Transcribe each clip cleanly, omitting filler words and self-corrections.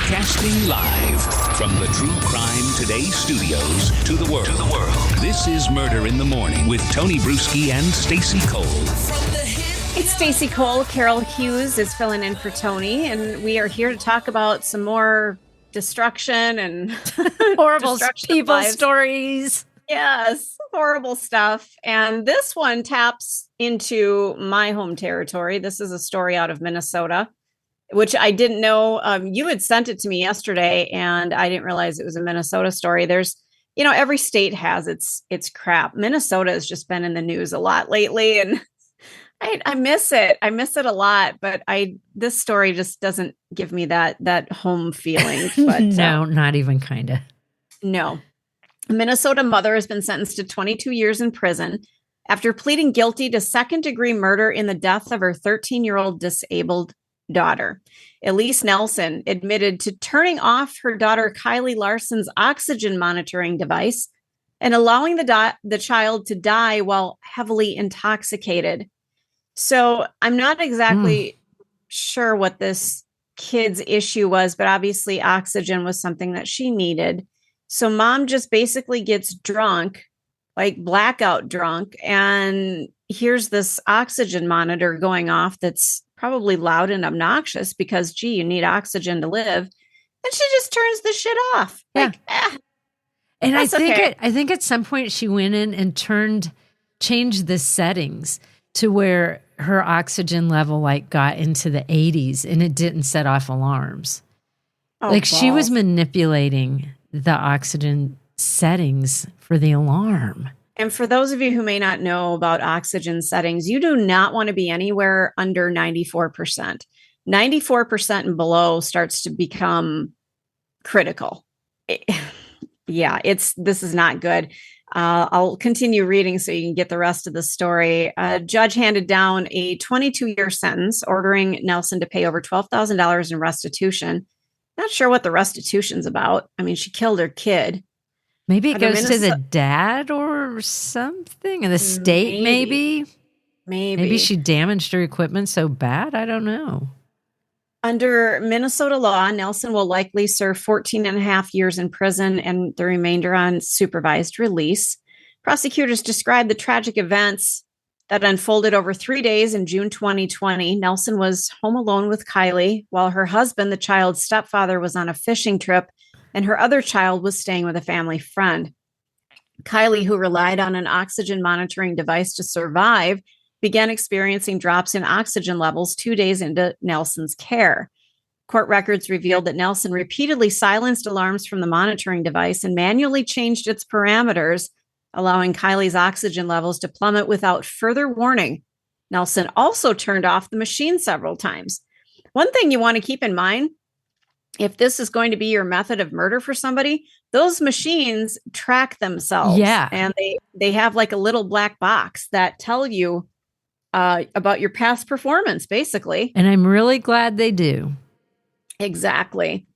Broadcasting live from the True Crime Today studios to the world. This is Murder in the Morning with Tony Bruschi and Stacey Cole. It's Stacey Cole. Carol Hughes is filling in for Tony, and we are here to talk about some more destruction and horrible people stories. Yes, horrible stuff. And this one taps into my home territory. This is a story out of Minnesota, which I didn't know. You had sent it to me yesterday, and I didn't realize it was a Minnesota story. There's, every state has its crap. Minnesota has just been in the news a lot lately, and I miss it. I miss it a lot, but this story just doesn't give me that home feeling. But, no, not even kind of. No. A Minnesota mother has been sentenced to 22 years in prison after pleading guilty to second-degree murder in the death of her 13-year-old disabled daughter. Elise Nelson admitted to turning off her daughter Kylie Larson's oxygen monitoring device and allowing the child to die while heavily intoxicated. So I'm not exactly sure what this kid's issue was, but obviously oxygen was something that she needed. So mom just basically gets drunk, like blackout drunk, and here's this oxygen monitor going off that's probably loud and obnoxious because, you need oxygen to live. And she just turns the shit off. Yeah. And I think at some point she went in and changed the settings to where her oxygen level got into the 80s and it didn't set off alarms. She was manipulating the oxygen settings for the alarm. And for those of you who may not know about oxygen settings, you do not want to be anywhere under 94%. 94% and below starts to become critical. This is not good. I'll continue reading so you can get the rest of the story. A judge handed down a 22-year sentence, ordering Nelson to pay over $12,000 in restitution. Not sure what the restitution's about. I mean, she killed her kid. Maybe it goes to the dad or something, and the state maybe. Maybe she damaged her equipment so bad. I don't know. Under Minnesota law, Nelson will likely serve 14 and a half years in prison and the remainder on supervised release. Prosecutors described the tragic events that unfolded over 3 days in June 2020. Nelson was home alone with Kylie, while her husband, the child's stepfather, was on a fishing trip, and her other child was staying with a family friend. Kylie, who relied on an oxygen monitoring device to survive, began experiencing drops in oxygen levels 2 days into Nelson's care. Court records revealed that Nelson repeatedly silenced alarms from the monitoring device and manually changed its parameters, allowing Kylie's oxygen levels to plummet without further warning. Nelson also turned off the machine several times. One thing you want to keep in mind, if this is going to be your method of murder for somebody, those machines track themselves. Yeah. And they have a little black box that tell you about your past performance, basically. And I'm really glad they do. Exactly.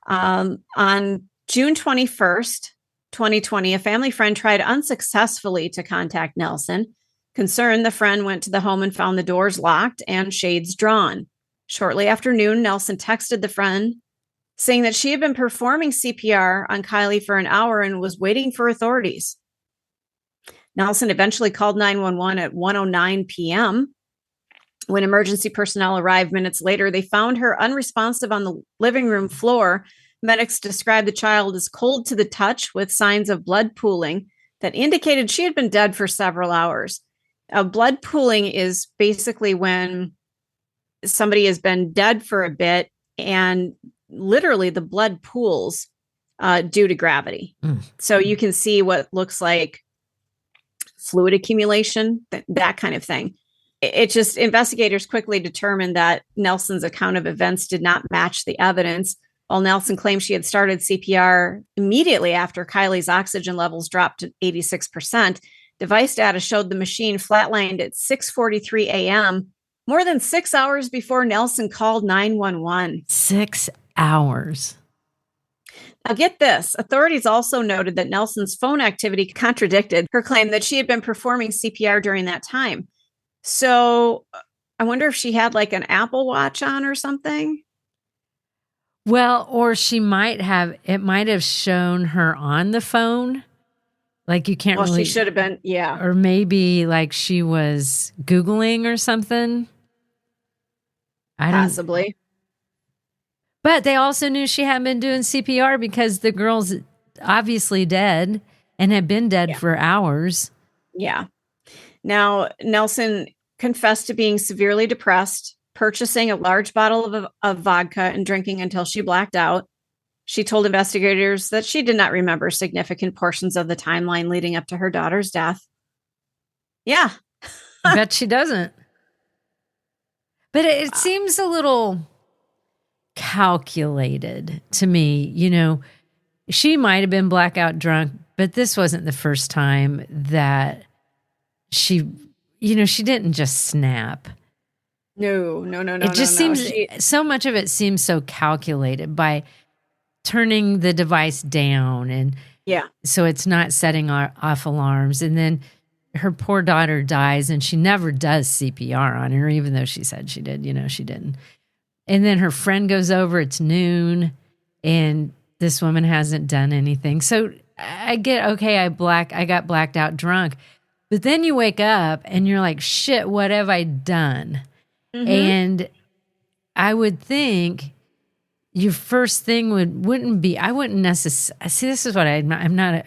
On June 21st, 2020, a family friend tried unsuccessfully to contact Nelson. Concerned, the friend went to the home and found the doors locked and shades drawn. Shortly after noon, Nelson texted the friend saying that she had been performing CPR on Kylie for an hour and was waiting for authorities. Nelson eventually called 911 at 1:09 p.m. When emergency personnel arrived minutes later, they found her unresponsive on the living room floor. Medics described the child as cold to the touch with signs of blood pooling that indicated she had been dead for several hours. Blood pooling is basically when somebody has been dead for a bit and literally the blood pools due to gravity. So you can see what looks like fluid accumulation, that kind of thing. It just, investigators quickly determined that Nelson's account of events did not match the evidence. While Nelson claimed she had started CPR immediately after Kylie's oxygen levels dropped to 86%, device data showed the machine flatlined at 6:43 a.m., more than 6 hours before Nelson called 911. 6 hours. Now get this. Authorities also noted that Nelson's phone activity contradicted her claim that she had been performing CPR during that time. So I wonder if she had an Apple Watch on or something. Well, or it might have shown her on the phone. Like you can't really. She should have been, yeah. Or maybe like she was Googling or something. Possibly. But they also knew she hadn't been doing CPR because the girl's obviously dead and had been dead for hours. Yeah. Now, Nelson confessed to being severely depressed, purchasing a large bottle of vodka and drinking until she blacked out. She told investigators that she did not remember significant portions of the timeline leading up to her daughter's death. Yeah. I bet she doesn't. But it seems a little calculated to me. You know, she might have been blackout drunk, but this wasn't the first time that she didn't just snap. No. It just seems, so much of it seems so calculated by turning the device down. And so it's not setting off alarms. And then her poor daughter dies and she never does CPR on her, even though she said she did, she didn't. And then her friend goes over, it's noon, and this woman hasn't done anything. So I get, okay, I got blacked out drunk. But then you wake up and you're like, shit, what have I done? Mm-hmm. And I would think your first thing wouldn't be, I wouldn't necessarily, see, this is what I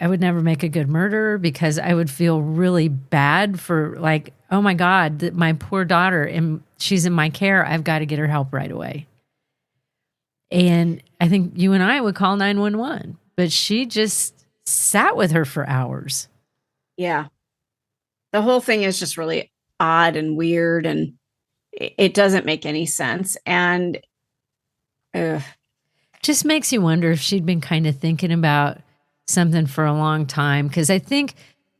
would never make a good murderer because I would feel really bad for like, oh my God, my poor daughter, and she's in my care. I've got to get her help right away. And I think you and I would call 911, but she just sat with her for hours. Yeah. The whole thing is just really odd and weird, and it doesn't make any sense. And just makes you wonder if she'd been kind of thinking about something for a long time. Because I think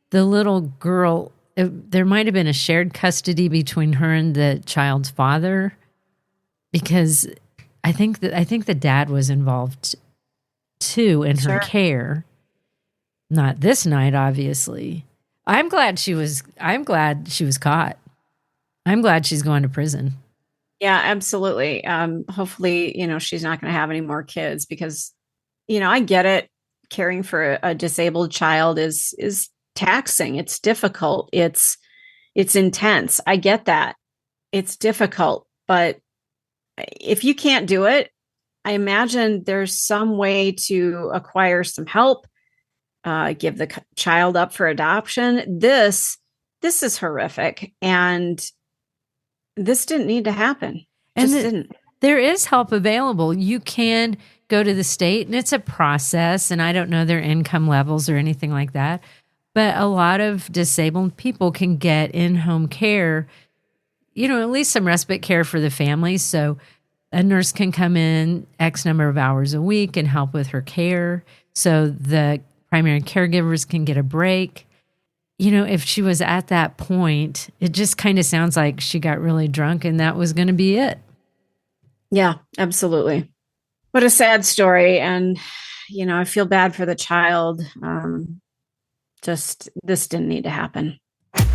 the little girl, there might have been a shared custody between her and the child's father, because I think the dad was involved too in her care. Not this night, obviously. I'm glad she was caught. I'm glad she's going to prison. Yeah, absolutely. Hopefully, she's not going to have any more kids because, I get it. Caring for a disabled child is taxing. It's difficult. It's intense. I get that. It's difficult, but if you can't do it, I imagine there's some way to acquire some help, give the child up for adoption. This is horrific. And this didn't need to happen. Didn't. There is help available. You can go to the state, and it's a process, and I don't know their income levels or anything like that. But a lot of disabled people can get in-home care, at least some respite care for the family. So a nurse can come in X number of hours a week and help with her care. So the primary caregivers can get a break. If she was at that point, it just kind of sounds like she got really drunk and that was going to be it. Yeah, absolutely. What a sad story. And, I feel bad for the child. This didn't need to happen.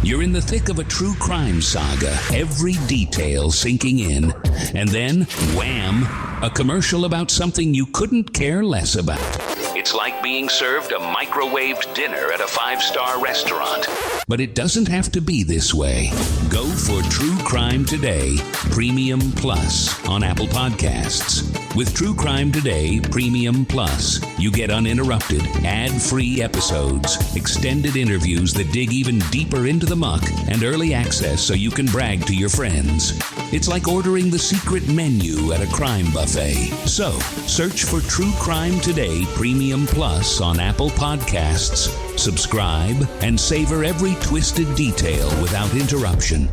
You're in the thick of a true crime saga, every detail sinking in. And then, wham, a commercial about something you couldn't care less about. It's like being served a microwaved dinner at a 5-star restaurant. But it doesn't have to be this way. Go for True Crime Today, Premium Plus on Apple Podcasts. With True Crime Today, Premium Plus, you get uninterrupted, ad-free episodes, extended interviews that dig even deeper into the muck, and early access so you can brag to your friends. It's like ordering the secret menu at a crime buffet. So, search for True Crime Today, Premium Plus on Apple Podcasts, subscribe, and savor every twisted detail without interruption.